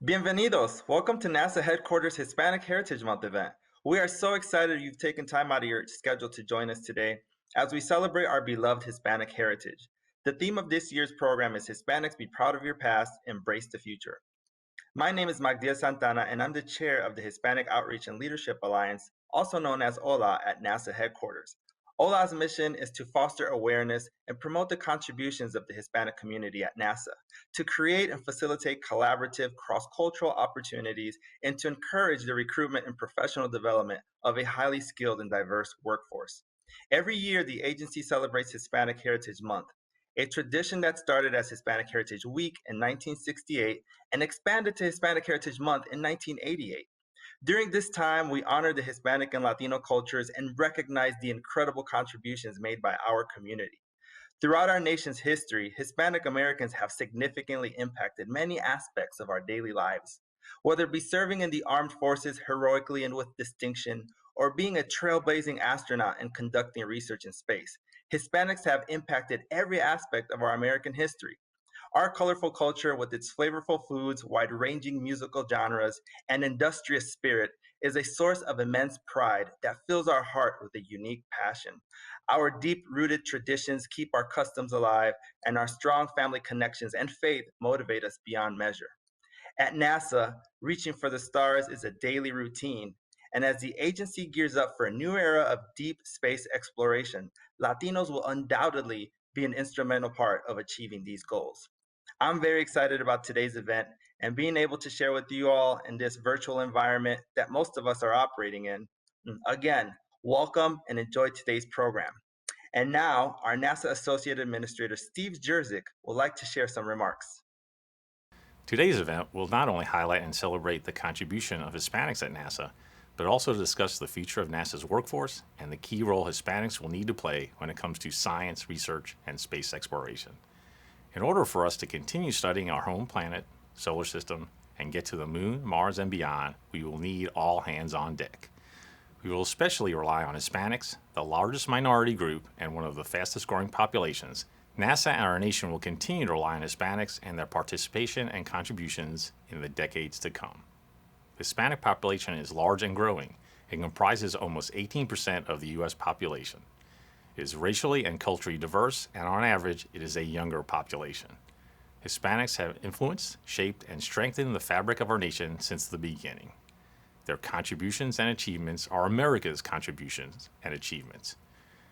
Bienvenidos! Welcome to NASA Headquarters Hispanic Heritage Month event. We are so excited you've taken time out of your schedule to join us today as we celebrate our beloved Hispanic heritage. The theme of this year's program is Hispanics Be Proud of Your Past, Embrace the Future. My name is Magdia Santana, and I'm the chair of the Hispanic Outreach and Leadership Alliance, also known as HOLA at NASA headquarters. HOLA's mission is to foster awareness and promote the contributions of the Hispanic community at NASA, to create and facilitate collaborative cross-cultural opportunities, and to encourage the recruitment and professional development of a highly skilled and diverse workforce. Every year, the agency celebrates Hispanic Heritage Month, a tradition that started as Hispanic Heritage Week in 1968 and expanded to Hispanic Heritage Month in 1988. During this time, we honor the Hispanic and Latino cultures and recognize the incredible contributions made by our community. Throughout our nation's history, Hispanic Americans have significantly impacted many aspects of our daily lives. Whether it be serving in the armed forces heroically and with distinction, or being a trailblazing astronaut and conducting research in space, Hispanics have impacted every aspect of our American history. Our colorful culture, with its flavorful foods, wide ranging musical genres, and industrious spirit, is a source of immense pride that fills our heart with a unique passion. Our deep rooted traditions keep our customs alive, and our strong family connections and faith motivate us beyond measure. At NASA, reaching for the stars is a daily routine, and as the agency gears up for a new era of deep space exploration, Latinos will undoubtedly be an instrumental part of achieving these goals. I'm very excited about today's event and being able to share with you all in this virtual environment that most of us are operating in. Again, welcome and enjoy today's program. And now, our NASA Associate Administrator Steve Jerzik would like to share some remarks. Today's event will not only highlight and celebrate the contribution of Hispanics at NASA, but also discuss the future of NASA's workforce and the key role Hispanics will need to play when it comes to science, research, and space exploration. In order for us to continue studying our home planet, solar system, and get to the moon, Mars, and beyond, we will need all hands on deck. We will especially rely on Hispanics, the largest minority group and one of the fastest growing populations. NASA and our nation will continue to rely on Hispanics and their participation and contributions in the decades to come. The Hispanic population is large and growing and comprises almost 18% of the U.S. population. It is racially and culturally diverse, and on average, it is a younger population. Hispanics have influenced, shaped, and strengthened the fabric of our nation since the beginning. Their contributions and achievements are America's contributions and achievements.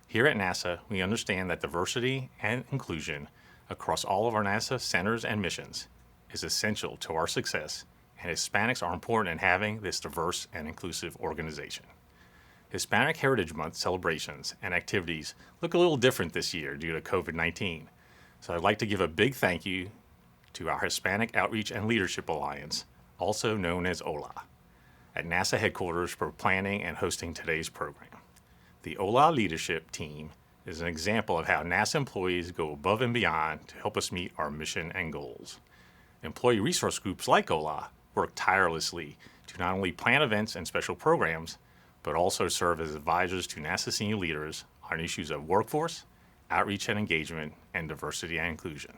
Here at NASA, we understand that diversity and inclusion across all of our NASA centers and missions is essential to our success, and Hispanics are important in having this diverse and inclusive organization. Hispanic Heritage Month celebrations and activities look a little different this year due to COVID-19, so I'd like to give a big thank you to our Hispanic Outreach and Leadership Alliance, also known as HOLA, at NASA headquarters for planning and hosting today's program. The HOLA leadership team is an example of how NASA employees go above and beyond to help us meet our mission and goals. Employee resource groups like HOLA work tirelessly to not only plan events and special programs, but also serve as advisors to NASA senior leaders on issues of workforce, outreach and engagement, and diversity and inclusion.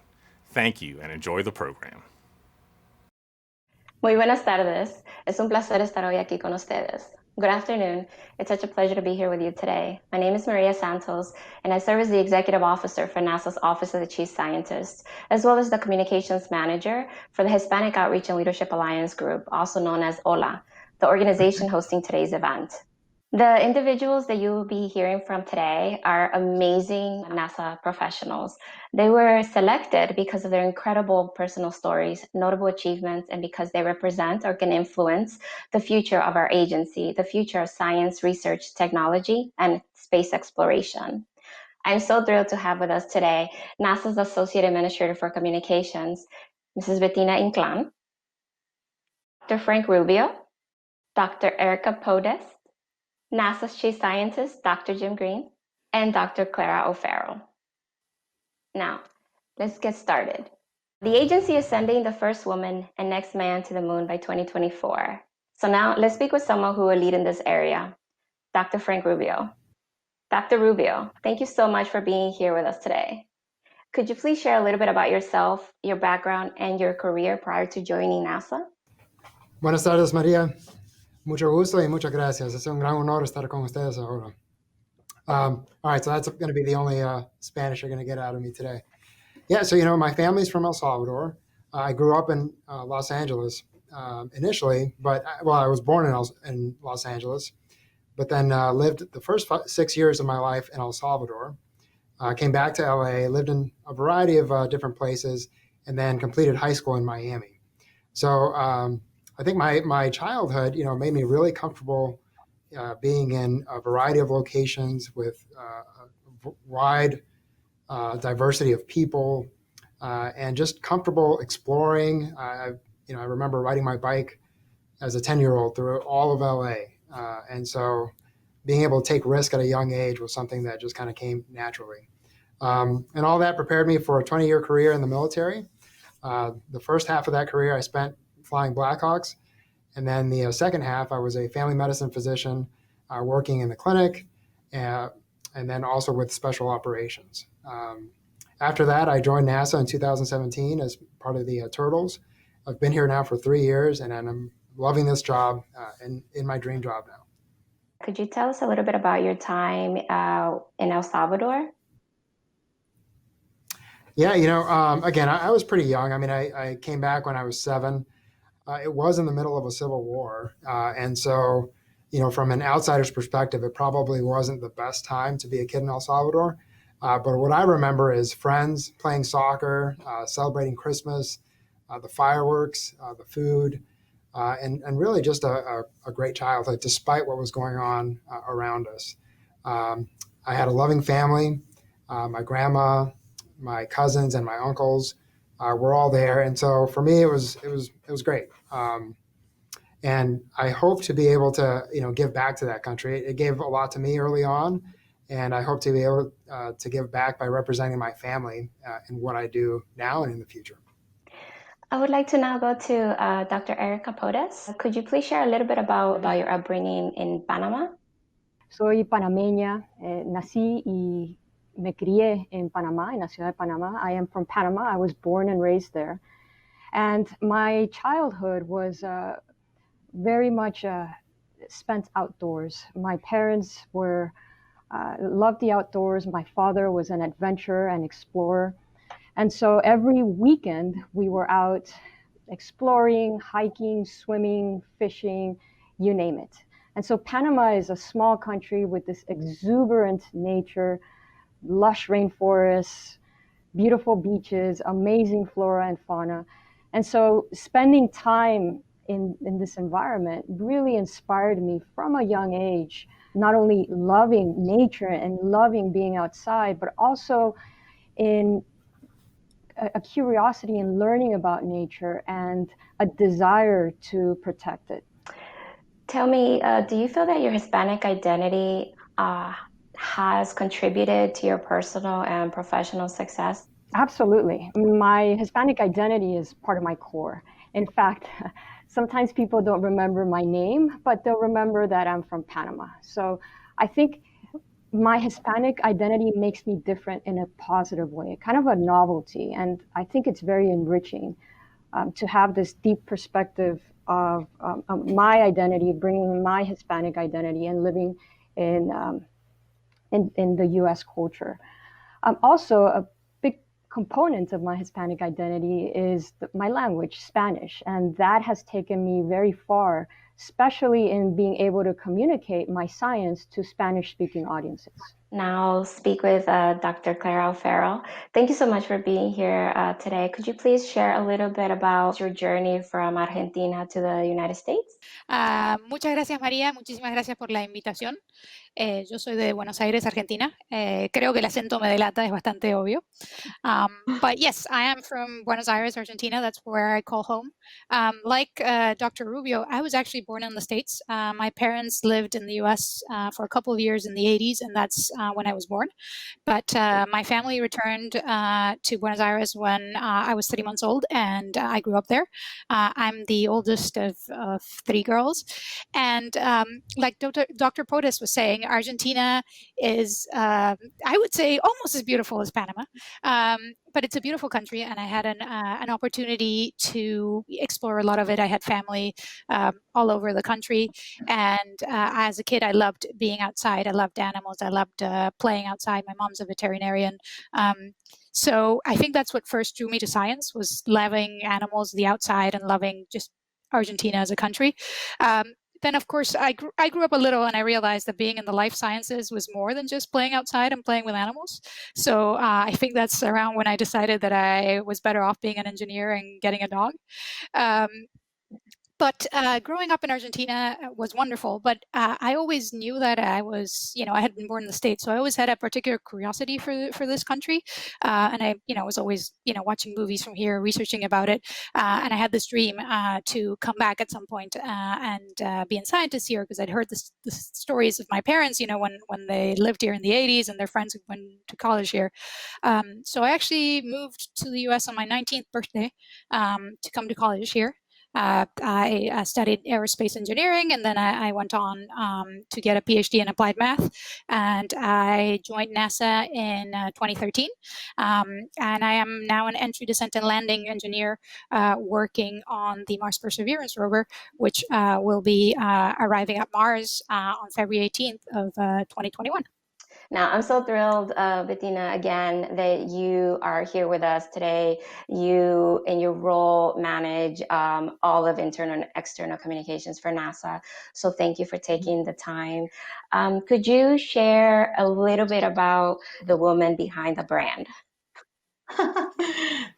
Thank you and enjoy the program. Muy buenas tardes. Es un placer estar hoy aquí con ustedes. Good afternoon. It's such a pleasure to be here with you today. My name is Maria Santos, and I serve as the Executive Officer for NASA's Office of the Chief Scientist, as well as the Communications Manager for the Hispanic Outreach and Leadership Alliance Group, also known as HOLA, the organization hosting today's event. The individuals that you will be hearing from today are amazing NASA professionals. They were selected because of their incredible personal stories, notable achievements, and because they represent or can influence the future of our agency, the future of science, research, technology, and space exploration. I'm so thrilled to have with us today NASA's Associate Administrator for Communications, Mrs. Bettina Inclán, Dr. Frank Rubio, Dr. Erica Podest, NASA's Chief Scientist, Dr. Jim Green, and Dr. Clara O'Farrell. Now, let's get started. The agency is sending the first woman and next man to the moon by 2024. So now let's speak with someone who will lead in this area, Dr. Frank Rubio. Dr. Rubio, thank you so much for being here with us today. Could you please share a little bit about yourself, your background, and your career prior to joining NASA? Buenas tardes, María. Mucho gusto y muchas gracias. Es un gran honor estar con ustedes ahora. All right, so that's going to be the only Spanish you're going to get out of me today. Yeah, so, my family's from El Salvador. I grew up in Los Angeles initially, but, I was born in Los Angeles, but then lived the first 6 years of my life in El Salvador. Came back to LA, lived in a variety of different places, and then completed high school in Miami. So I think my childhood, made me really comfortable being in a variety of locations with a wide diversity of people, and just comfortable exploring. I remember riding my bike as a 10-year-old through all of LA. And so being able to take risk at a young age was something that just kind of came naturally. And all that prepared me for a 20-year career in the military. The first half of that career I spent flying Blackhawks. And then the second half, I was a family medicine physician working in the clinic, and then also with special operations. After that, I joined NASA in 2017 as part of the Turtles. I've been here now for 3 years, and I'm loving this job in my dream job now. Could you tell us a little bit about your time in El Salvador? Yeah, again, I was pretty young. I mean, I came back when I was 7. It was in the middle of a civil war. And so, from an outsider's perspective, it probably wasn't the best time to be a kid in El Salvador. But what I remember is friends playing soccer, celebrating Christmas, the fireworks, the food, and really just a great childhood despite what was going on around us. I had a loving family. My grandma, my cousins, and my uncles were all there, and so for me, it was great. And I hope to be able to give back to that country. It gave a lot to me early on, and I hope to be able to give back by representing my family in what I do now and in the future. I would like to now go to Dr. Erica Podes. Could you please share a little bit about your upbringing in Panama? Soy panameña, nací y me crié en Panamá, en la ciudad de Panamá. I am from Panama. I was born and raised there. And my childhood was very much spent outdoors. My parents loved the outdoors. My father was an adventurer and explorer. And so every weekend we were out exploring, hiking, swimming, fishing, you name it. And so Panama is a small country with this exuberant nature, lush rainforests, beautiful beaches, amazing flora and fauna. And so spending time in this environment really inspired me from a young age, not only loving nature and loving being outside, but also in a curiosity in learning about nature and a desire to protect it. Tell me, do you feel that your Hispanic identity has contributed to your personal and professional success? Absolutely. My Hispanic identity is part of my core. In fact, sometimes people don't remember my name, but they'll remember that I'm from Panama. So I think my Hispanic identity makes me different in a positive way, kind of a novelty. And I think it's very enriching to have this deep perspective of my identity, bringing my Hispanic identity and living in the U.S. culture. Also, a big component of my Hispanic identity is my language, Spanish, and that has taken me very far, especially in being able to communicate my science to Spanish-speaking audiences. Now I'll speak with Dr. Clara O'Farrell. Thank you so much for being here today. Could you please share a little bit about your journey from Argentina to the United States? Muchas gracias, María. Muchísimas gracias por la invitación. Yo soy de Buenos Aires, Argentina. Creo que el acento me delata, es bastante obvio. But yes, I am from Buenos Aires, Argentina. That's where I call home. Like Dr. Rubio, I was actually born in the States. My parents lived in the US for a couple of years in the 80s, and that's when I was born. But my family returned to Buenos Aires when I was 3 months old, and I grew up there. I'm the oldest of 3 girls. And like Dr. Podes was saying, Argentina is, I would say, almost as beautiful as Panama. But it's a beautiful country, and I had an opportunity to explore a lot of it. I had family all over the country, and as a kid, I loved being outside. I loved animals. I loved playing outside. My mom's a veterinarian. So I think that's what first drew me to science, was loving animals, the outside, and loving just Argentina as a country. Then, of course, I grew up a little, and I realized that being in the life sciences was more than just playing outside and playing with animals. So I think that's around when I decided that I was better off being an engineer and getting a dog. But growing up in Argentina was wonderful. But I always knew that I was, I had been born in the States, so I always had a particular curiosity for this country. And I, was always, watching movies from here, researching about it. And I had this dream to come back at some point and be in scientists here, because I'd heard the stories of my parents, when they lived here in the 80s, and their friends who went to college here. So I actually moved to the US on my 19th birthday to come to college here. I studied aerospace engineering, and then I went on to get a PhD in applied math, and I joined NASA in 2013. And I am now an entry, descent, and landing engineer working on the Mars Perseverance rover, which will be arriving at Mars on February 18th of 2021. Now, I'm so thrilled, Bettina, again, that you are here with us today. You, in your role, manage all of internal and external communications for NASA. So thank you for taking the time. Could you share a little bit about the woman behind the brand?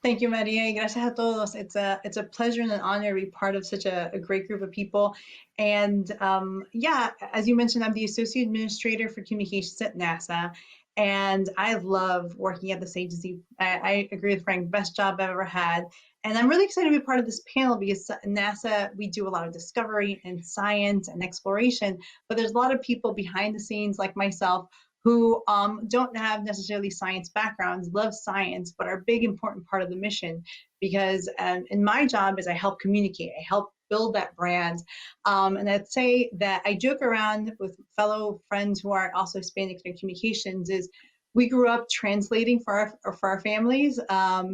Thank you, Maria, y gracias a todos. It's a pleasure and an honor to be part of such a great group of people. And as you mentioned, I'm the Associate Administrator for Communications at NASA, and I love working at this agency. I agree with Frank, best job I've ever had. And I'm really excited to be part of this panel, because NASA, we do a lot of discovery and science and exploration, but there's a lot of people behind the scenes like myself who don't have necessarily science backgrounds, love science, but are a big, important part of the mission. Because in my job is I help communicate, I help build that brand. And I'd say that I joke around with fellow friends who are also Hispanic in communications, is we grew up translating for our families.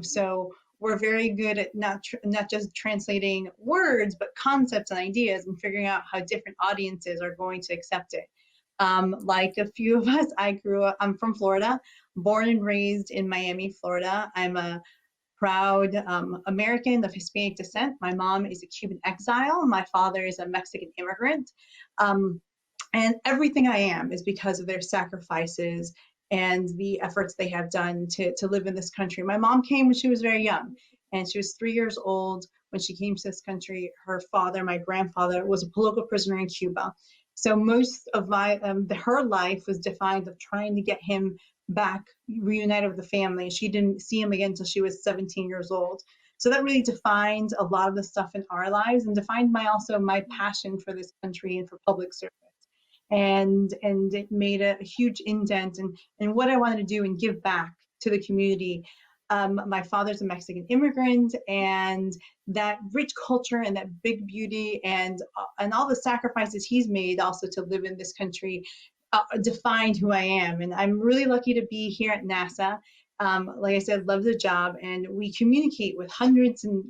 So we're very good at not just translating words, but concepts and ideas, and figuring out how different audiences are going to accept it. Like a few of us, I'm from Florida, born and raised in Miami, Florida. I'm a proud American of Hispanic descent. My mom is a Cuban exile. My father is a Mexican immigrant. And everything I am is because of their sacrifices and the efforts they have done to live in this country. My mom came when she was very young, and she was 3 years old when she came to this country. Her father, my grandfather, was a political prisoner in Cuba. So most of her life was defined of trying to get him back, reunited with the family. She didn't see him again until she was 17 years old. So that really defined a lot of the stuff in our lives, and defined also my passion for this country and for public service. And it made a huge indent in what I wanted to do and give back to the community. My father's a Mexican immigrant, and that rich culture and that big beauty and all the sacrifices he's made also to live in this country defined who I am. And I'm really lucky to be here at NASA. Like I said, love the job, and we communicate with hundreds and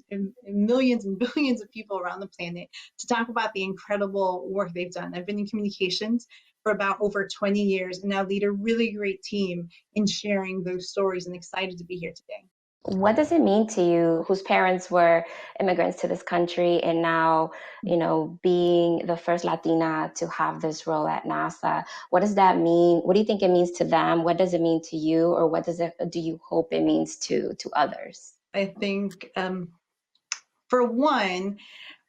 millions and billions of people around the planet to talk about the incredible work they've done. I've been in communications for about over 20 years, and now lead a really great team in sharing those stories, and excited to be here today. What does it mean to you, whose parents were immigrants to this country, and now, being the first Latina to have this role at NASA? What does that mean? What do you think it means to them? What does it mean to you, or what do you hope it means to others? I think, for one,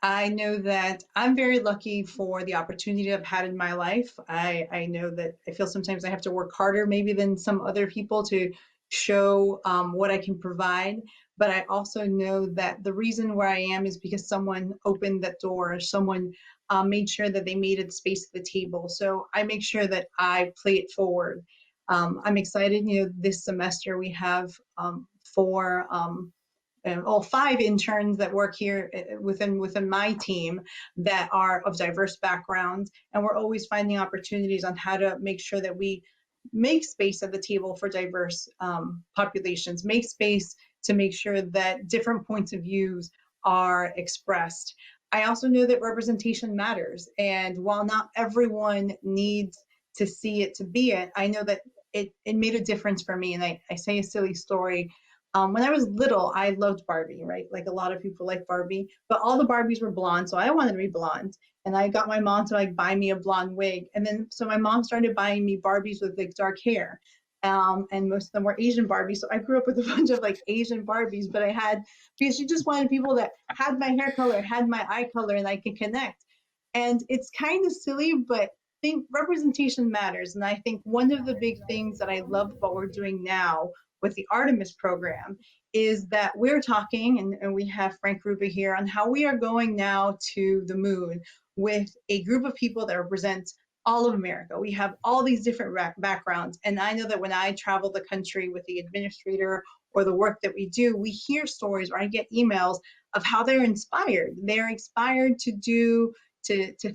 I know that I'm very lucky for the opportunity I've had in my life. I know that I feel sometimes I have to work harder maybe than some other people to show what I can provide. But I also know that the reason where I am is because someone opened that door, or someone made sure that they made it space at the table. So I make sure that I play it forward. I'm excited, this semester we have 5 interns that work here within my team that are of diverse backgrounds, and we're always finding opportunities on how to make sure that we make space at the table for diverse populations, make space to make sure that different points of views are expressed. I also know that representation matters, and while not everyone needs to see it to be it, I know that it made a difference for me. And I say a silly story. When I was little, I loved Barbie, right? Like a lot of people like Barbie, but all the Barbies were blonde, so I wanted to be blonde. And I got my mom to buy me a blonde wig. And then, so my mom started buying me Barbies with dark hair. And most of them were Asian Barbies. So I grew up with a bunch of Asian Barbies, but because she just wanted people that had my hair color, had my eye color, and I could connect. And it's kind of silly, but I think representation matters. And I think one of the big things that I love about what we're doing now with the Artemis program is that we're talking, and we have Frank Ruba here, on how we are going now to the moon with a group of people that represent all of America. We have all these different backgrounds. And I know that when I travel the country with the administrator or the work that we do, we hear stories, or I get emails of how they're inspired. They're inspired to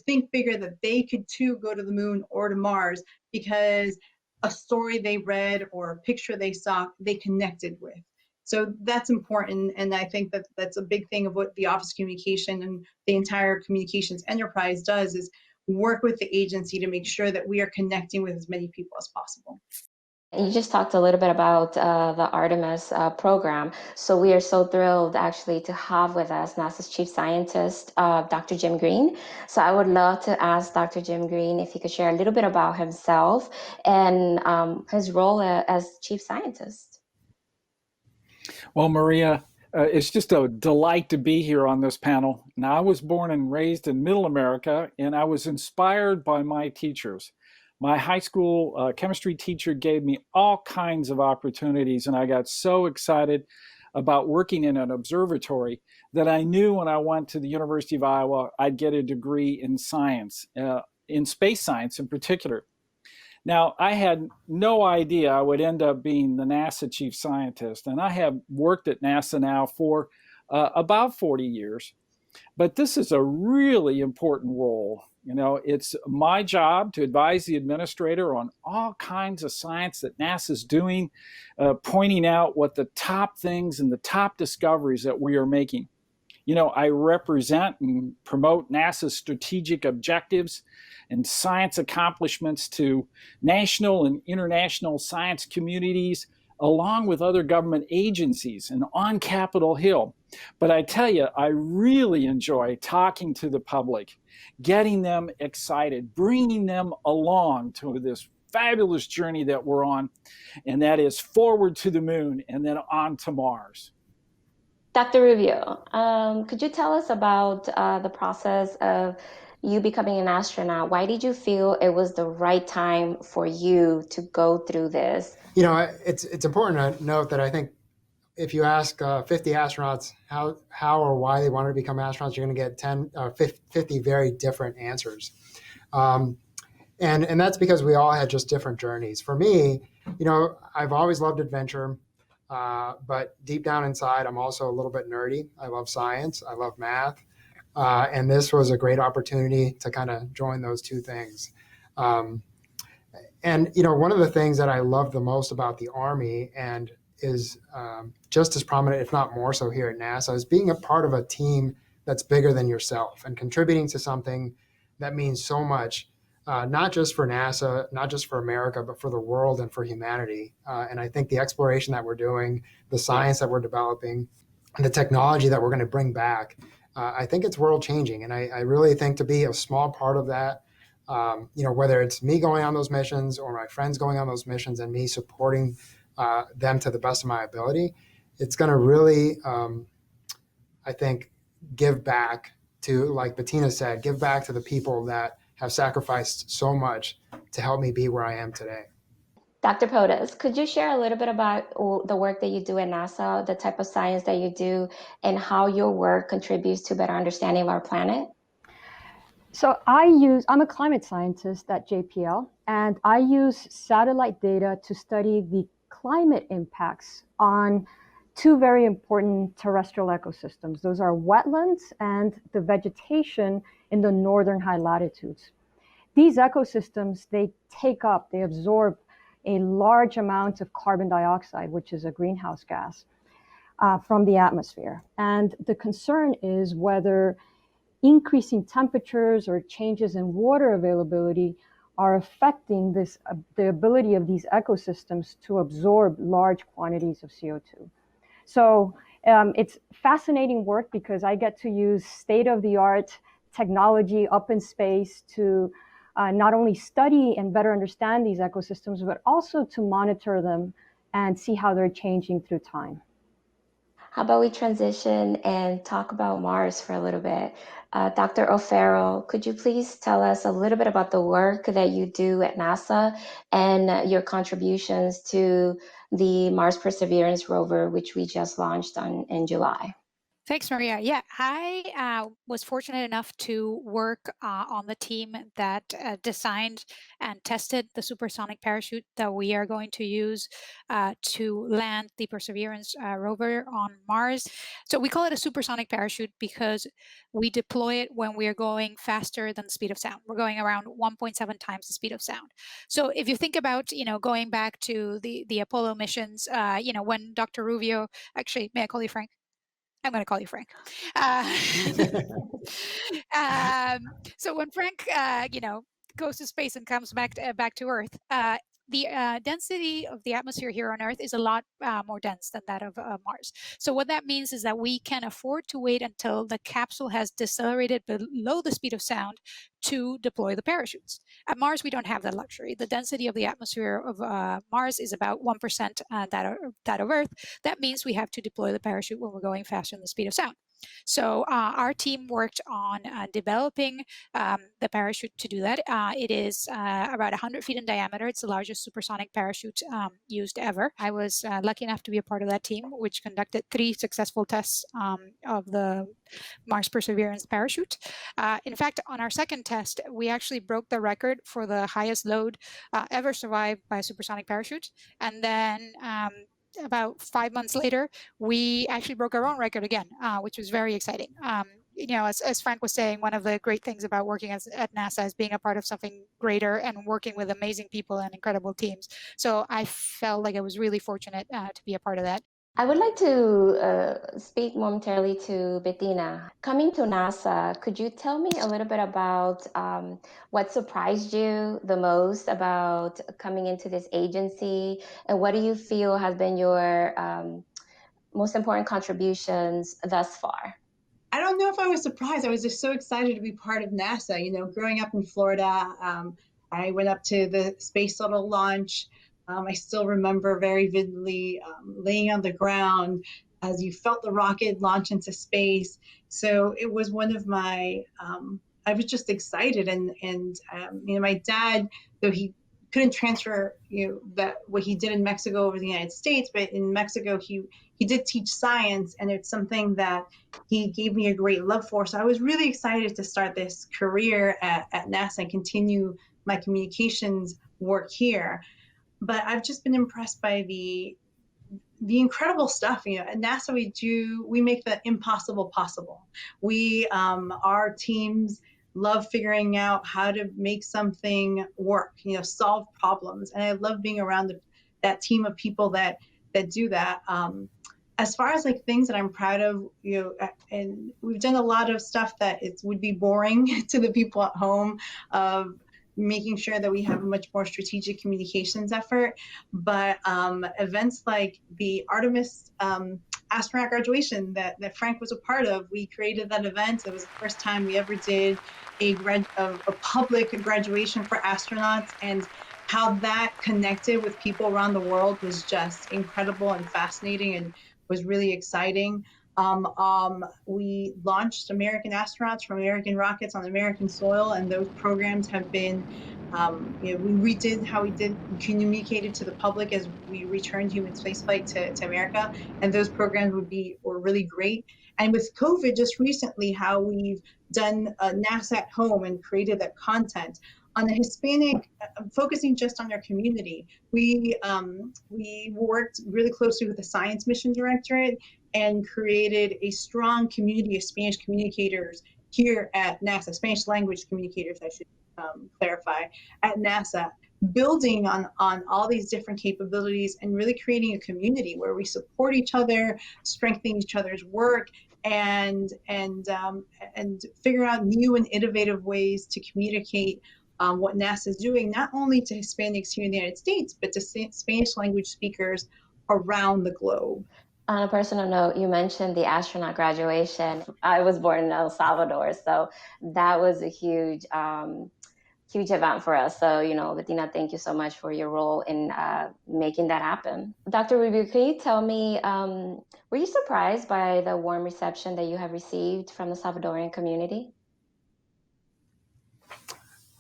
think bigger, that they could too go to the moon or to Mars because a story they read or a picture they saw, they connected with. So that's important. And I think that that's a big thing of what the Office of Communication and the entire communications enterprise does, is work with the agency to make sure that we are connecting with as many people as possible. You just talked a little bit about the Artemis program. So we are so thrilled actually to have with us NASA's Chief Scientist, Dr. Jim Green. So I would love to ask Dr. Jim Green if he could share a little bit about himself and his role as Chief Scientist. Well, Maria, it's just a delight to be here on this panel. Now, I was born and raised in Middle America, and I was inspired by my teachers. My high school chemistry teacher gave me all kinds of opportunities, and I got so excited about working in an observatory that I knew when I went to the University of Iowa, I'd get a degree in science, in space science in particular. Now, I had no idea I would end up being the NASA chief scientist, and I have worked at NASA now for about 40 years. But this is a really important role. It's my job to advise the administrator on all kinds of science that NASA's doing, pointing out what the top things and the top discoveries that we are making. I represent and promote NASA's strategic objectives and science accomplishments to national and international science communities, along with other government agencies and on Capitol Hill. But I tell you, I really enjoy talking to the public, getting them excited, bringing them along to this fabulous journey that we're on, and that is forward to the moon and then on to Mars. Dr. Rubio, could you tell us about the process of you becoming an astronaut? Why did you feel it was the right time for you to go through this? It's important to note that I think if you ask 50 astronauts how or why they wanted to become astronauts, you're going to get 50 very different answers. And that's because we all had just different journeys. For me, I've always loved adventure. But deep down inside, I'm also a little bit nerdy. I love science. I love math. And this was a great opportunity to kind of join those two things. And one of the things that I love the most about the Army and is just as prominent, if not more so here at NASA, is being a part of a team that's bigger than yourself and contributing to something that means so much. Not just for NASA, not just for America, but for the world and for humanity. And I think the exploration that we're doing, the science that we're developing, and the technology that we're going to bring back, I think it's world changing. And I really think to be a small part of that, whether it's me going on those missions or my friends going on those missions and me supporting them to the best of my ability, it's going to really, I think, give back to, like Bettina said, give back to the people that have sacrificed so much to help me be where I am today. Dr. Podes, could you share a little bit about the work that you do at NASA, the type of science that you do, and how your work contributes to better understanding of our planet? So I'm a climate scientist at JPL, And I use satellite data to study the climate impacts on two very important terrestrial ecosystems. Those are wetlands and the vegetation in the northern high latitudes. These ecosystems, they absorb a large amount of carbon dioxide, which is a greenhouse gas, from the atmosphere. And the concern is whether increasing temperatures or changes in water availability are affecting the ability of these ecosystems to absorb large quantities of CO2. So it's fascinating work because I get to use state-of-the-art technology up in space to not only study and better understand these ecosystems, but also to monitor them and see how they're changing through time. How about we transition and talk about Mars for a little bit? Dr. O'Farrell, could you please tell us a little bit about the work that you do at NASA and your contributions to the Mars Perseverance rover, which we just launched in July? Thanks, Maria. Yeah, I was fortunate enough to work on the team that designed and tested the supersonic parachute that we are going to use to land the Perseverance rover on Mars. So we call it a supersonic parachute because we deploy it when we are going faster than the speed of sound. We're going around 1.7 times the speed of sound. So if you think about, going back to the Apollo missions, when Dr. Rubio, actually, may I call you Frank? I'm going to call you Frank. So when Frank, goes to space and comes back to Earth, the density of the atmosphere here on Earth is a lot more dense than that of Mars. So what that means is that we can afford to wait until the capsule has decelerated below the speed of sound to deploy the parachutes. At Mars, we don't have that luxury. The density of the atmosphere of Mars is about 1% that of Earth. That means we have to deploy the parachute when we're going faster than the speed of sound. So our team worked on developing the parachute to do that. It is about 100 feet in diameter. It's the largest supersonic parachute used ever. I was lucky enough to be a part of that team, which conducted 3 successful tests of the Mars Perseverance parachute. In fact, on our second test, we actually broke the record for the highest load ever survived by a supersonic parachute. And then about 5 months later, we actually broke our own record again, which was very exciting. As Frank was saying, one of the great things about working at NASA is being a part of something greater and working with amazing people and incredible teams. So I felt like I was really fortunate to be a part of that. I would like to speak momentarily to Bettina. Coming to NASA, could you tell me a little bit about what surprised you the most about coming into this agency, and what do you feel has been your most important contributions thus far? I don't know if I was surprised. I was just so excited to be part of NASA. Growing up in Florida, I went up to the Space Shuttle launch. I still remember very vividly laying on the ground as you felt the rocket launch into space. So it was one of my, I was just excited. And my dad, though he couldn't transfer, that what he did in Mexico over the United States, but in Mexico, he did teach science, and it's something that he gave me a great love for. So I was really excited to start this career at NASA and continue my communications work here. But I've just been impressed by the incredible stuff. At NASA, we make the impossible possible. Our teams love figuring out how to make something work, solve problems. And I love being around that team of people that do that. As far as things that I'm proud of, and we've done a lot of stuff that it would be boring to the people at home, of making sure that we have a much more strategic communications effort. But events like the Artemis astronaut graduation that Frank was a part of, we created that event. It was the first time we ever did a public graduation for astronauts, and how that connected with people around the world was just incredible and fascinating, and was really exciting. We launched American astronauts from American rockets on American soil, and those programs have been, we redid how we communicated to the public as we returned human spaceflight to America, and those programs were really great. And with COVID just recently, how we've done NASA at home and created that content. On the Hispanic, focusing just on our community, we worked really closely with the Science Mission Directorate and created a strong community of Spanish communicators here at NASA, Spanish language communicators, I should clarify, at NASA, building on all these different capabilities and really creating a community where we support each other, strengthen each other's work, and figure out new and innovative ways to communicate what NASA is doing, not only to Hispanics here in the United States, but to Spanish language speakers around the globe. On a personal note, you mentioned the astronaut graduation. I was born in El Salvador, so that was a huge event for us. So, Bettina, thank you so much for your role in making that happen. Dr. Rubio, can you tell me, were you surprised by the warm reception that you have received from the Salvadorian community?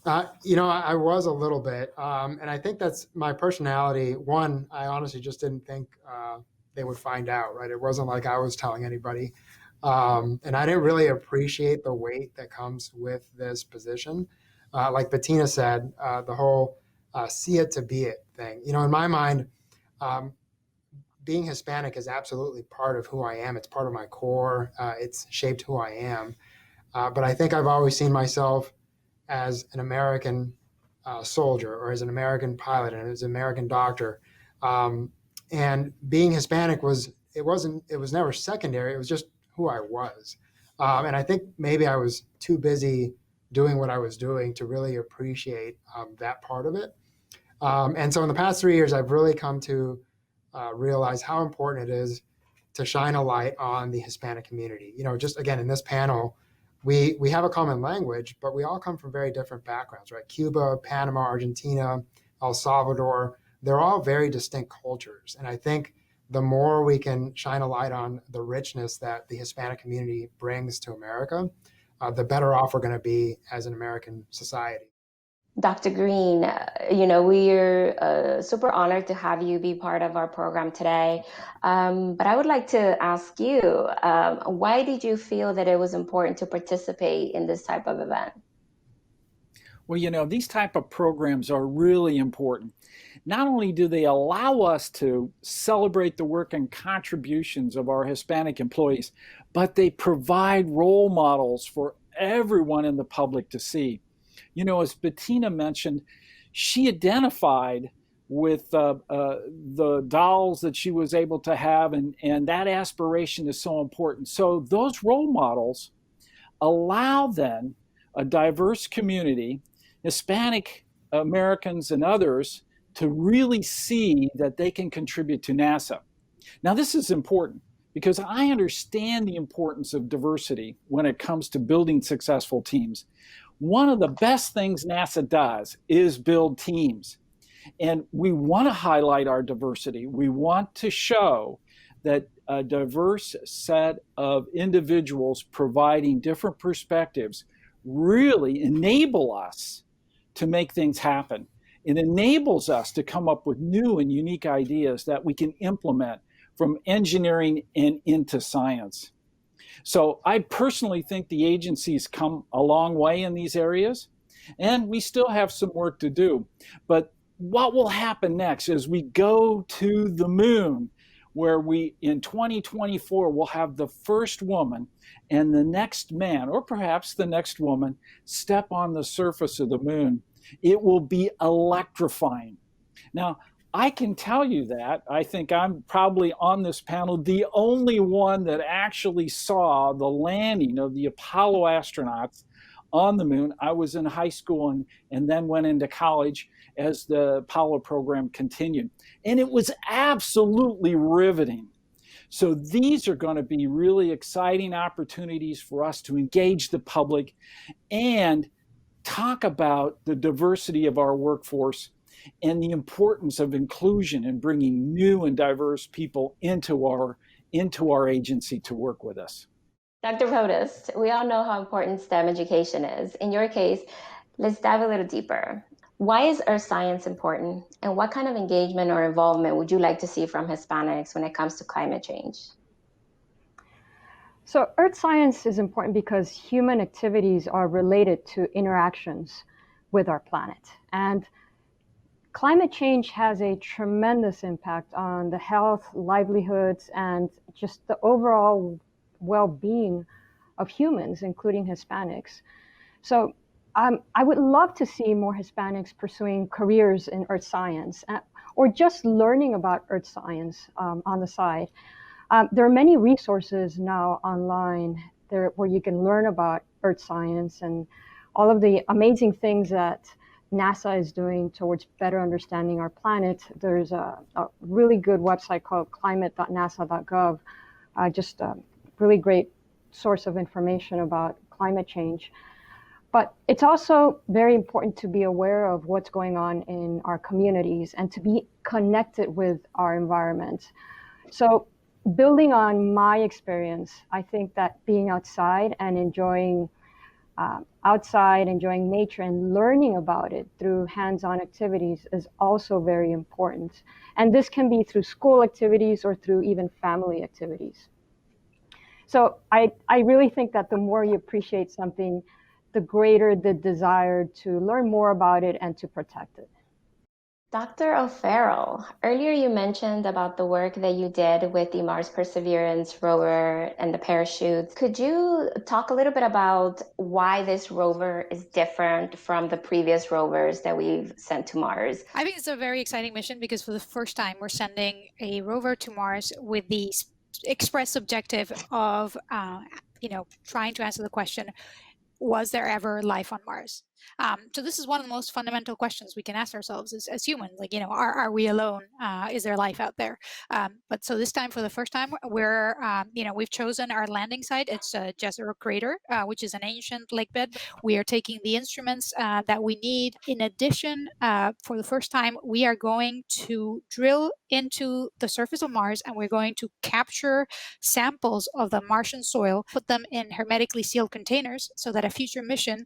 I was a little bit, and I think that's my personality. One, I honestly just didn't think they would find out, right? It wasn't like I was telling anybody. And I didn't really appreciate the weight that comes with this position. Like Bettina said, the whole see it to be it thing. In my mind, being Hispanic is absolutely part of who I am. It's part of my core. It's shaped who I am. But I think I've always seen myself as an American soldier, or as an American pilot, and as an American doctor. And being Hispanic was never secondary. It was just who I was. And I think maybe I was too busy doing what I was doing to really appreciate that part of it. And so in the past 3 years, I've really come to realize how important it is to shine a light on the Hispanic community. Just again, in this panel, we have a common language, but we all come from very different backgrounds, right? Cuba, Panama, Argentina, El Salvador, they're all very distinct cultures. And I think the more we can shine a light on the richness that the Hispanic community brings to America, the better off we're going to be as an American society. Dr. Green, we're super honored to have you be part of our program today. But I would like to ask you, why did you feel that it was important to participate in this type of event? Well, these type of programs are really important. Not only do they allow us to celebrate the work and contributions of our Hispanic employees, but they provide role models for everyone in the public to see. As Bettina mentioned, she identified with the dolls that she was able to have, and that aspiration is so important. So those role models allow then a diverse community, Hispanic Americans and others, to really see that they can contribute to NASA. Now, this is important because I understand the importance of diversity when it comes to building successful teams. One of the best things NASA does is build teams. And we want to highlight our diversity. We want to show that a diverse set of individuals providing different perspectives really enable us to make things happen. It enables us to come up with new and unique ideas that we can implement from engineering and into science. So I personally think the agency's come a long way in these areas, and we still have some work to do. But what will happen next is we go to the moon, where we, in 2024, will have the first woman and the next man, or perhaps the next woman, step on the surface of the moon. It will be electrifying. Now, I can tell you that. I think I'm probably on this panel the only one that actually saw the landing of the Apollo astronauts on the moon. I was in high school and then went into college as the Apollo program continued. And it was absolutely riveting. So these are going to be really exciting opportunities for us to engage the public and talk about the diversity of our workforce and the importance of inclusion and bringing new and diverse people into our agency to work with us. Dr. Rodas, we all know how important STEM education is. In your case, let's dive a little deeper. Why is earth science important, and what kind of engagement or involvement would you like to see from Hispanics when it comes to climate change? So earth science is important because human activities are related to interactions with our planet. And climate change has a tremendous impact on the health, livelihoods, and just the overall well-being of humans, including Hispanics. So I would love to see more Hispanics pursuing careers in earth science or just learning about earth science on the side. There are many resources now online where you can learn about earth science and all of the amazing things that NASA is doing towards better understanding our planet. There's a really good website called climate.nasa.gov, just a really great source of information about climate change. But it's also very important to be aware of what's going on in our communities and to be connected with our environment. So building on my experience, I think that being outside and enjoying nature and learning about it through hands-on activities is also very important. And this can be through school activities or through even family activities. So I really think that the more you appreciate something, the greater the desire to learn more about it and to protect it. Dr. O'Farrell, earlier you mentioned about the work that you did with the Mars Perseverance rover and the parachutes. Could you talk a little bit about why this rover is different from the previous rovers that we've sent to Mars? I think it's a very exciting mission because for the first time we're sending a rover to Mars with the express objective of trying to answer the question, was there ever life on Mars? So this is one of the most fundamental questions we can ask ourselves as humans. Like, are we alone? Is there life out there? But so this time, for the first time, we've chosen our landing site. It's Jezero Crater, which is an ancient lake bed. We are taking the instruments that we need. In addition, for the first time, we are going to drill into the surface of Mars, and we're going to capture samples of the Martian soil, put them in hermetically sealed containers so that a future mission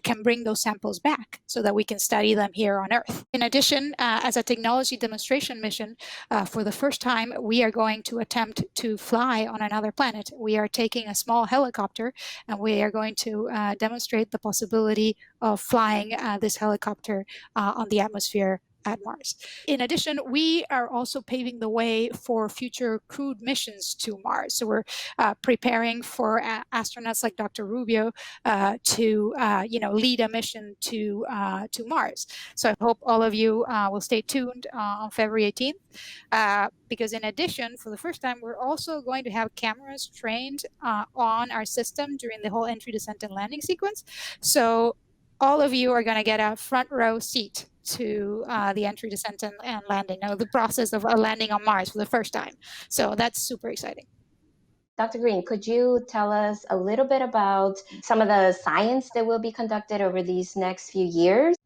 can bring those samples back so that we can study them here on Earth. In addition, as a technology demonstration mission, for the first time, we are going to attempt to fly on another planet. We are taking a small helicopter and we are going to demonstrate the possibility of flying this helicopter on the atmosphere at Mars. In addition, we are also paving the way for future crewed missions to Mars. So we're preparing for astronauts like Dr. Rubio to lead a mission to Mars. So I hope all of you will stay tuned on February 18th, because in addition, for the first time, we're also going to have cameras trained on our system during the whole entry, descent, and landing sequence. So all of you are going to get a front row seat to the entry, descent, and landing, the process of landing on Mars for the first time. So that's super exciting. Dr. Green, could you tell us a little bit about some of the science that will be conducted over these next few years?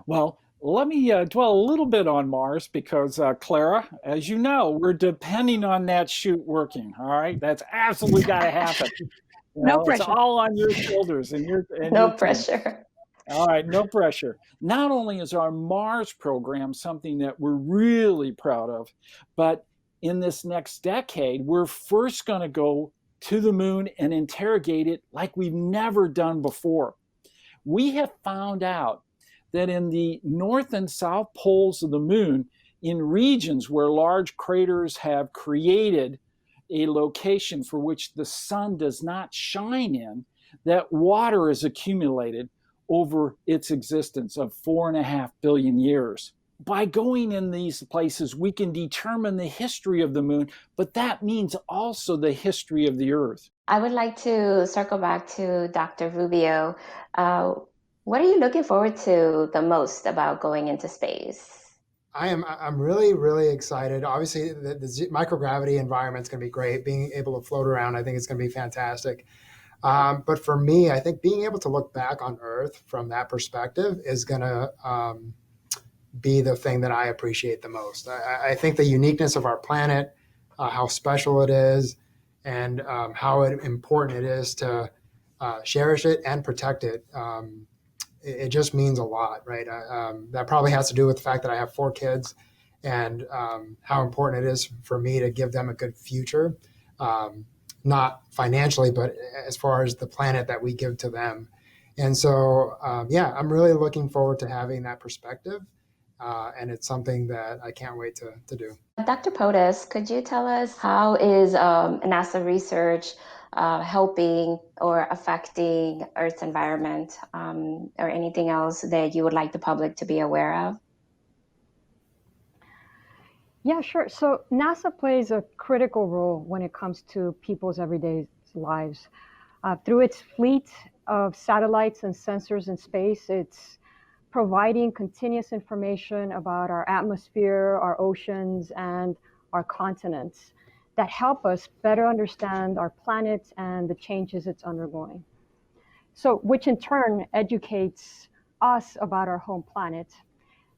Well, let me dwell a little bit on Mars because, Clara, as you know, we're depending on that chute working, all right? That's absolutely got to happen. No pressure. It's all on your shoulders and your no pressure. All right, no pressure. Not only is our Mars program something that we're really proud of, but in this next decade, we're first going to go to the moon and interrogate it like we've never done before. We have found out that in the north and south poles of the moon, in regions where large craters have created a location for which the sun does not shine in, that water is accumulated over its existence of 4.5 billion years. By going in these places, we can determine the history of the moon, but that means also the history of the Earth. I would like to circle back to Dr. Rubio. What are you looking forward to the most about going into space? I'm really, really excited. Obviously, the microgravity environment is going to be great. Being able to float around, I think it's going to be fantastic. But for me, I think being able to look back on Earth from that perspective is going to be the thing that I appreciate the most. I think the uniqueness of our planet, how special it is, and how important it is to cherish it and protect it. It just means a lot, right? That probably has to do with the fact that I have 4 kids and how important it is for me to give them a good future. Not financially, but as far as the planet that we give to them. And so, yeah, I'm really looking forward to having that perspective. And it's something that I can't wait to do. Dr. Potus, could you tell us how is NASA research helping or affecting Earth's environment, or anything else that you would like the public to be aware of? Yeah, sure. So NASA plays a critical role when it comes to people's everyday lives. Through its fleet of satellites and sensors in space, it's providing continuous information about our atmosphere, our oceans, and our continents that help us better understand our planet and the changes it's undergoing. So, which in turn educates us about our home planet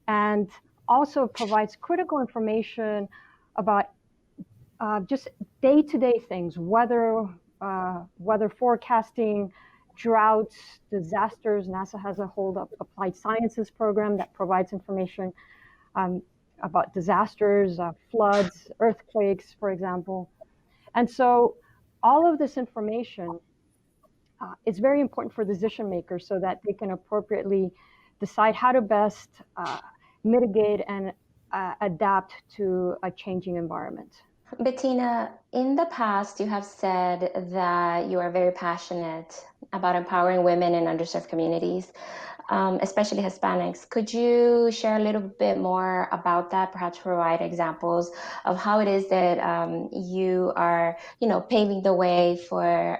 and also provides critical information about just day-to-day things, weather forecasting, droughts, disasters. NASA has a whole applied sciences program that provides information about disasters, floods, earthquakes, for example. And so all of this information is very important for decision makers so that they can appropriately decide how to best mitigate and adapt to a changing environment. Bettina, in the past, you have said that you are very passionate about empowering women in underserved communities, especially Hispanics. Could you share a little bit more about that, perhaps provide examples of how it is that you are, paving the way for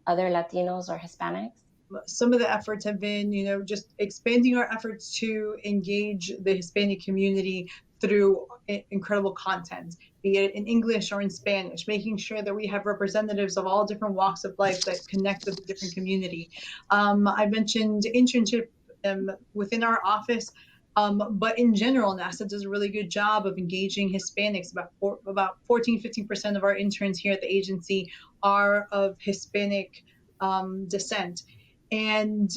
other Latinos or Hispanics? Some of the efforts have been, just expanding our efforts to engage the Hispanic community through incredible content, be it in English or in Spanish, making sure that we have representatives of all different walks of life that connect with the different community. I mentioned internship within our office, but in general, NASA does a really good job of engaging Hispanics. About 14-15% of our interns here at the agency are of Hispanic descent. And,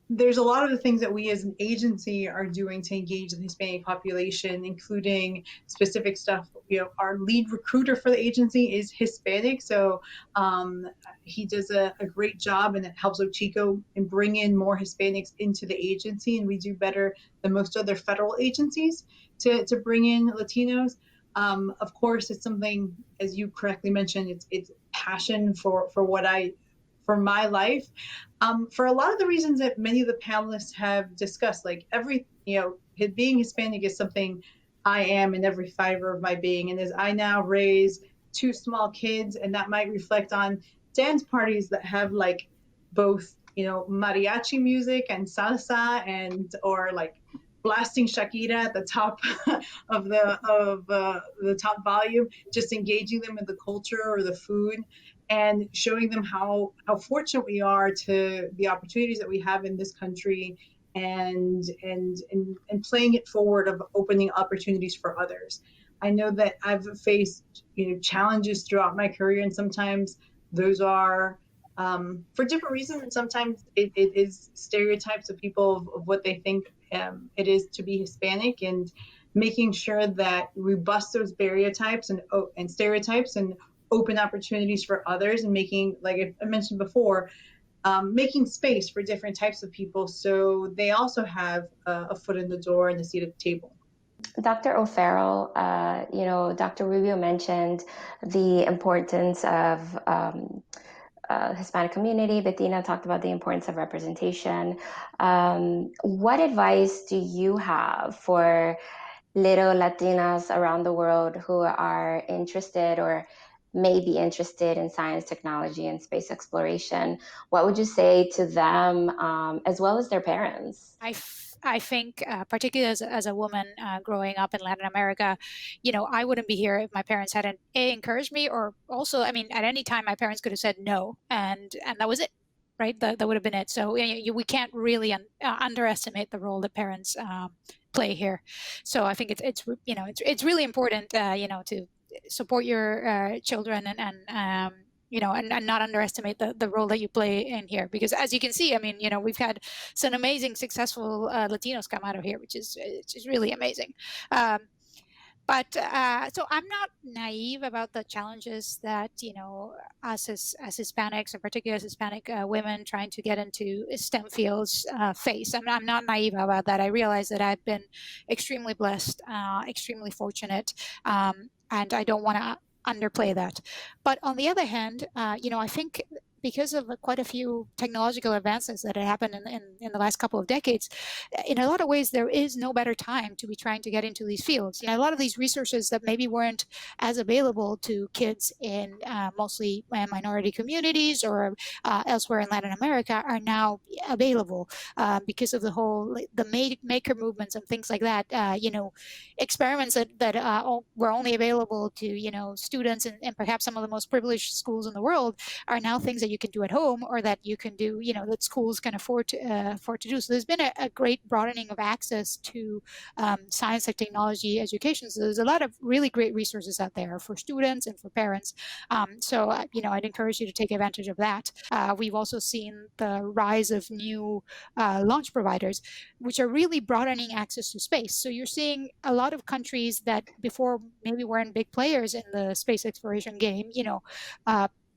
there's a lot of the things that we as an agency are doing to engage the Hispanic population, including specific stuff. Our lead recruiter for the agency is Hispanic, so he does a great job, and it helps Ochiko and bring in more Hispanics into the agency. And we do better than most other federal agencies to bring in Latinos. Of course, it's something, as you correctly mentioned, it's passion for my life, for a lot of the reasons that many of the panelists have discussed. Like being Hispanic is something I am in every fiber of my being. And as I now raise 2 small kids, and that might reflect on dance parties that have like both, mariachi music and salsa or like blasting Shakira at the top of the top volume, just engaging them in the culture or the food, and showing them how fortunate we are to the opportunities that we have in this country, and playing it forward of opening opportunities for others. I know that I've faced challenges throughout my career, and sometimes those are for different reasons, and sometimes it is stereotypes of people of what they think it is to be Hispanic, and making sure that we bust those stereotypes and stereotypes and open opportunities for others, and making, like I mentioned before, making space for different types of people so they also have a foot in the door and a seat at the table. Dr. O'Farrell, Dr. Rubio mentioned the importance of Hispanic community. Bettina talked about the importance of representation. What advice do you have for little Latinas around the world who are interested or may be interested in science, technology, and space exploration? What would you say to them, as well as their parents? I think, particularly as a woman growing up in Latin America, I wouldn't be here if my parents hadn't encouraged me, or also, at any time my parents could have said no, and that was it, right? That would have been it. So we can't really underestimate the role that parents play here. So I think it's really important, to support your children and not underestimate the role that you play in here. Because as you can see, we've had some amazing, successful Latinos come out of here, which is really amazing. So I'm not naive about the challenges that, us as Hispanics, or particularly as Hispanic women trying to get into STEM fields face. I'm not naive about that. I realize that I've been extremely blessed, extremely fortunate, and I don't want to underplay that. But on the other hand, I think because of quite a few technological advances that have happened in the last couple of decades, in a lot of ways, there is no better time to be trying to get into these fields. A lot of these resources that maybe weren't as available to kids in mostly minority communities or elsewhere in Latin America are now available because of the maker movements and things like that. Experiments that were only available to students and perhaps some of the most privileged schools in the world are now things that you can do at home, or that you can do, that schools can afford to do. So there's been a great broadening of access to science and technology education. So there's a lot of really great resources out there for students and for parents. So I'd encourage you to take advantage of that. We've also seen the rise of new launch providers, which are really broadening access to space. So you're seeing a lot of countries that before maybe weren't big players in the space exploration game,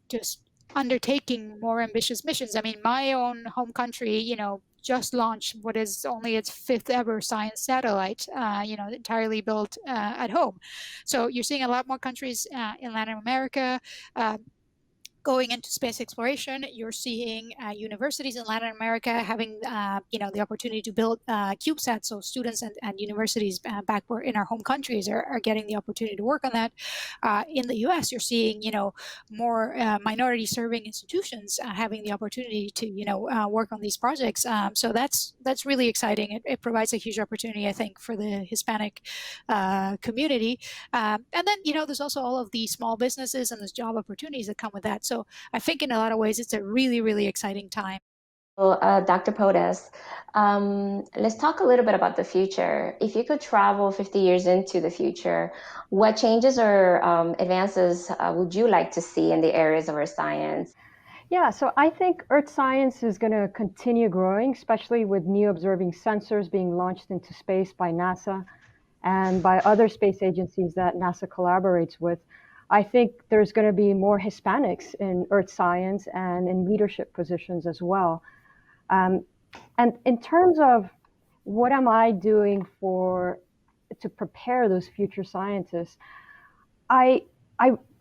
just undertaking more ambitious missions. I mean, my own home country, just launched what is only its 5th ever science satellite, entirely built at home. So you're seeing a lot more countries in Latin America going into space exploration. You're seeing universities in Latin America having, the opportunity to build CubeSats. So students and universities back in our home countries are getting the opportunity to work on that. In the U.S., you're seeing, more minority-serving institutions having the opportunity to, work on these projects. So that's really exciting. It provides a huge opportunity, I think, for the Hispanic community. And then, there's also all of the small businesses and there's job opportunities that come with that. So I think in a lot of ways, it's a really, really exciting time. Well, Dr. Podes, let's talk a little bit about the future. If you could travel 50 years into the future, what changes or advances would you like to see in the areas of Earth science? Yeah, so I think Earth science is going to continue growing, especially with new observing sensors being launched into space by NASA and by other space agencies that NASA collaborates with. I think there's going to be more Hispanics in Earth science and in leadership positions as well. And in terms of what am I doing to prepare those future scientists, I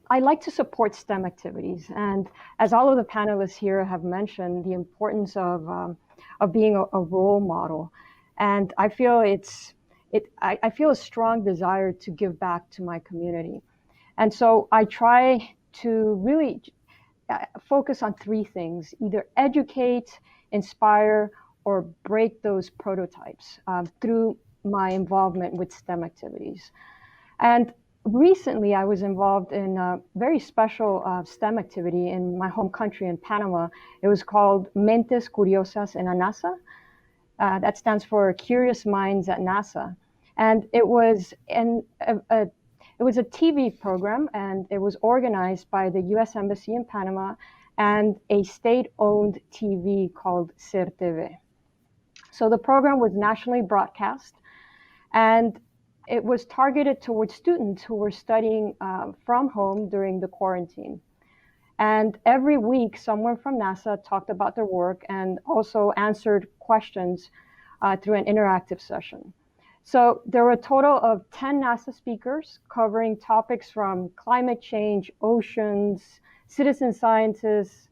like to support STEM activities. And as all of the panelists here have mentioned, the importance of being a role model. And I feel I feel a strong desire to give back to my community. And so I try to really focus on 3 things: either educate, inspire, or break those prototypes through my involvement with STEM activities. And recently I was involved in a very special STEM activity in my home country in Panama. It was called Mentes Curiosas en NASA. That stands for Curious Minds at NASA. And it was it was a TV program, and it was organized by the U.S. Embassy in Panama and a state-owned TV called CERTV. So the program was nationally broadcast, and it was targeted towards students who were studying from home during the quarantine. And every week, someone from NASA talked about their work and also answered questions through an interactive session. So there were a total of 10 NASA speakers covering topics from climate change, oceans, citizen scientists,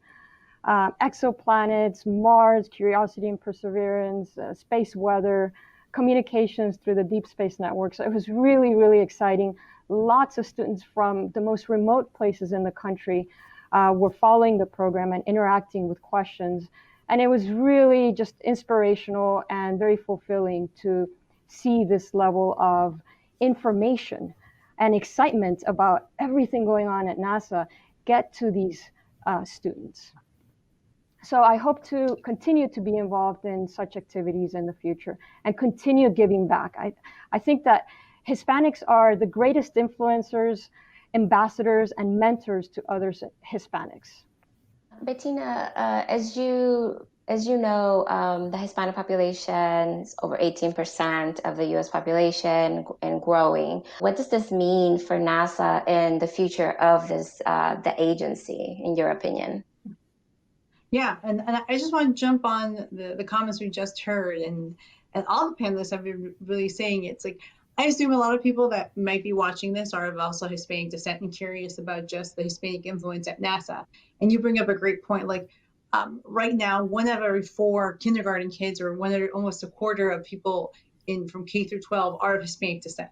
exoplanets, Mars, Curiosity and Perseverance, space weather, communications through the Deep Space Network. So it was really, really exciting. Lots of students from the most remote places in the country were following the program and interacting with questions. And it was really just inspirational and very fulfilling to see this level of information and excitement about everything going on at NASA get to these students. So I hope to continue to be involved in such activities in the future and continue giving back. I think that Hispanics are the greatest influencers, ambassadors, and mentors to other Hispanics. Bettina, as you As you know, the Hispanic population is over 18% of the US population and growing. What does this mean for NASA and the future of the agency, in your opinion? Yeah, and I just want to jump on the comments we just heard, and all the panelists have been really saying it's like, I assume a lot of people that might be watching this are of also Hispanic descent and curious about just the Hispanic influence at NASA. And you bring up a great point, like right now, 1 out of every 4 kindergarten kids, or almost a quarter of people from K through 12 are of Hispanic descent.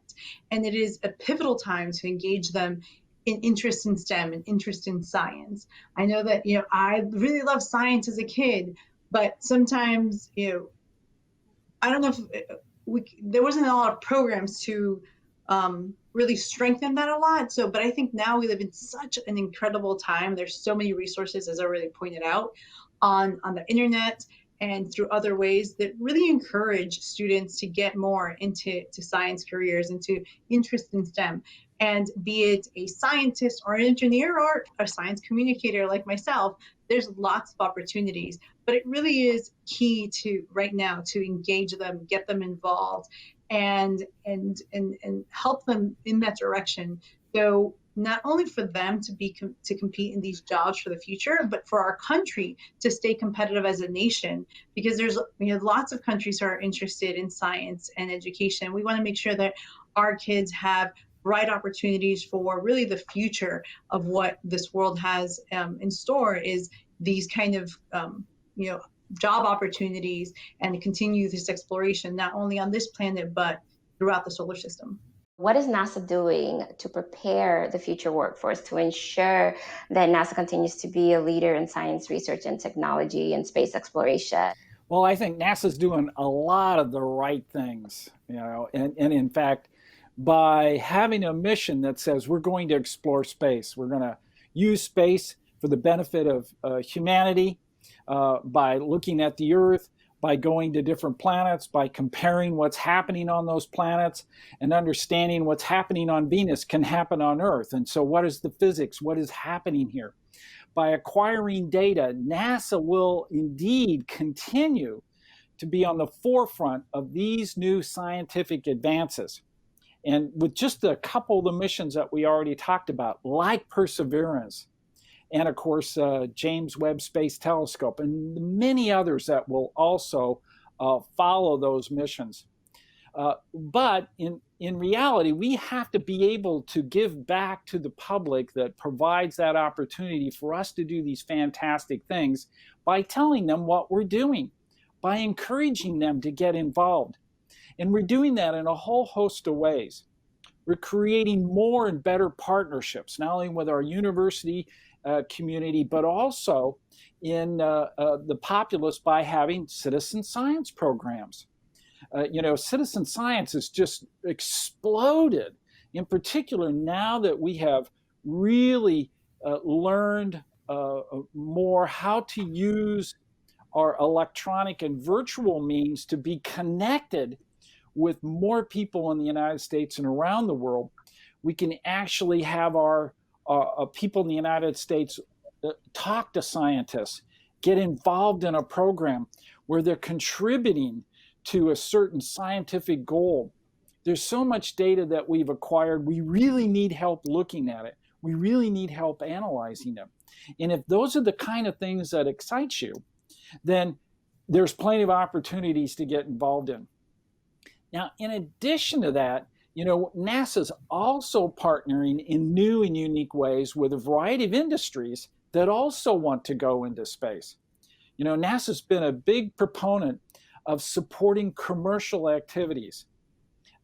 And it is a pivotal time to engage them in interest in STEM and interest in science. I know that, I really loved science as a kid, but sometimes, I don't know if there wasn't a lot of programs to really strengthen that a lot. But I think now we live in such an incredible time. There's so many resources, as I already pointed out, on the internet and through other ways that really encourage students to get more into science careers, into interest in STEM. And be it a scientist or an engineer or a science communicator like myself, there's lots of opportunities. But it really is key to right now to engage them, get them involved, and help them in that direction. So not only for them to compete in these jobs for the future, but for our country to stay competitive as a nation, because there's lots of countries who are interested in science and education. We want to make sure that our kids have bright opportunities for really the future of what this world has in store, is these kind of job opportunities, and continue this exploration not only on this planet but throughout the solar system. What is NASA doing to prepare the future workforce to ensure that NASA continues to be a leader in science research and technology and space exploration? Well, I think NASA's doing a lot of the right things, and in fact, by having a mission that says we're going to explore space, we're going to use space for the benefit of humanity, by looking at the Earth, by going to different planets, by comparing what's happening on those planets, and understanding what's happening on Venus can happen on Earth. And so what is the physics? What is happening here? By acquiring data, NASA will indeed continue to be on the forefront of these new scientific advances. And with just a couple of the missions that we already talked about, like Perseverance, and of course, James Webb Space Telescope, and many others that will also follow those missions. But in reality, we have to be able to give back to the public that provides that opportunity for us to do these fantastic things by telling them what we're doing, by encouraging them to get involved. And we're doing that in a whole host of ways. We're creating more and better partnerships, not only with our university community, but also in the populace by having citizen science programs. Citizen science has just exploded, in particular now that we have really learned more how to use our electronic and virtual means to be connected with more people in the United States and around the world. We can actually have our people in the United States talk to scientists, get involved in a program where they're contributing to a certain scientific goal. There's so much data that we've acquired. We really need help looking at it. We really need help analyzing them. And if those are the kind of things that excite you, then there's plenty of opportunities to get involved in. Now, in addition to that, NASA's also partnering in new and unique ways with a variety of industries that also want to go into space. NASA's been a big proponent of supporting commercial activities,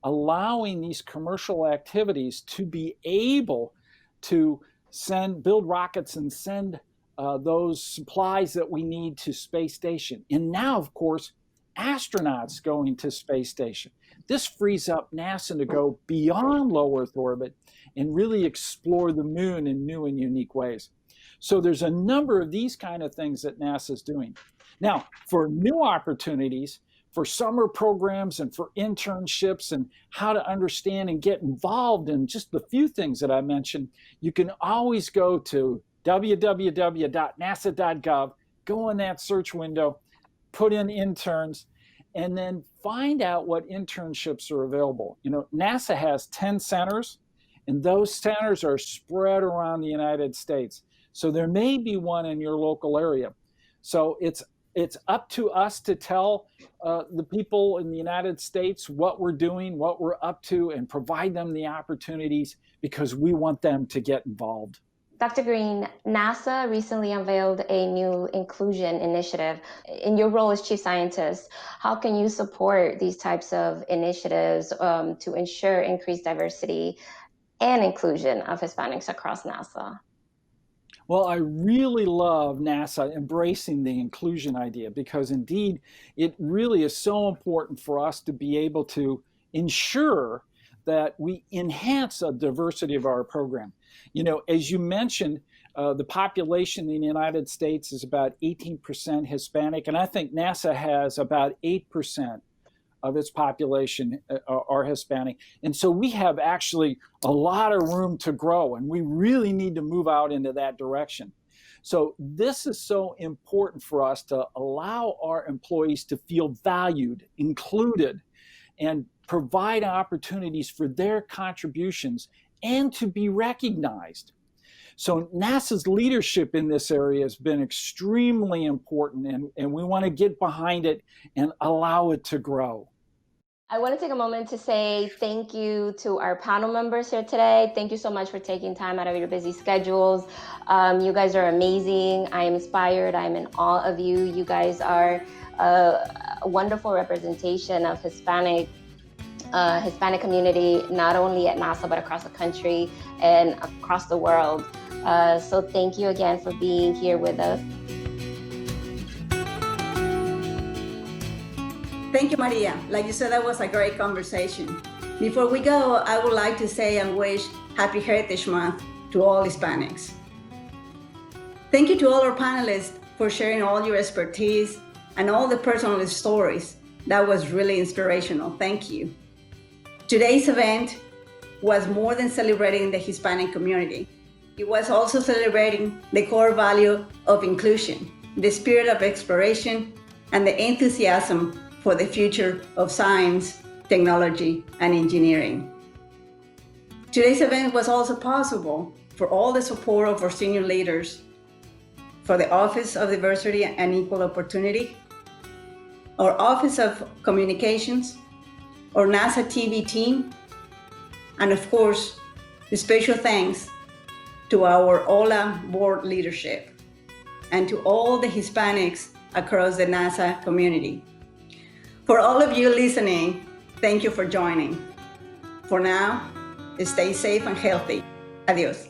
allowing these commercial activities to be able to build rockets and send those supplies that we need to space station. And now, of course, astronauts going to space station. This frees up NASA to go beyond low Earth orbit and really explore the moon in new and unique ways. So there's a number of these kind of things that NASA's doing. Now, for new opportunities, for summer programs and for internships and how to understand and get involved in just the few things that I mentioned, you can always go to www.nasa.gov, go in that search window, put in interns, and then find out what internships are available. You know, NASA has 10 centers, and those centers are spread around the United States. So there may be one in your local area. So it's up to us to tell the people in the United States what we're doing, what we're up to, and provide them the opportunities because we want them to get involved. Dr. Green, NASA recently unveiled a new inclusion initiative. In your role as chief scientist, how can you support these types of initiatives to ensure increased diversity and inclusion of Hispanics across NASA? Well, I really love NASA embracing the inclusion idea because indeed it really is so important for us to be able to ensure that we enhance the diversity of our program. You know, as you mentioned, the population in the United States is about 18% Hispanic, and I think NASA has about 8% of its population are Hispanic. And so we have actually a lot of room to grow, and we really need to move out into that direction. So this is so important for us to allow our employees to feel valued, included, and provide opportunities for their contributions and to be recognized. So NASA's leadership in this area has been extremely important, and we want to get behind it and allow it to grow. I want to take a moment to say thank you to our panel members here today. Thank you so much for taking time out of your busy schedules. You guys are amazing. I am inspired. I'm in awe of you. You guys are a wonderful representation of Hispanic community, not only at NASA, but across the country and across the world. So thank you again for being here with us. Thank you, Maria. Like you said, that was a great conversation. Before we go, I would like to say and wish Happy Heritage Month to all Hispanics. Thank you to all our panelists for sharing all your expertise and all the personal stories. That was really inspirational. Thank you. Today's event was more than celebrating the Hispanic community. It was also celebrating the core value of inclusion, the spirit of exploration, and the enthusiasm for the future of science, technology, and engineering. Today's event was also possible for all the support of our senior leaders, for the Office of Diversity and Equal Opportunity, our Office of Communications, our NASA TV team, and of course, the special thanks to our OLA board leadership and to all the Hispanics across the NASA community. For all of you listening, thank you for joining. For now, stay safe and healthy. Adios.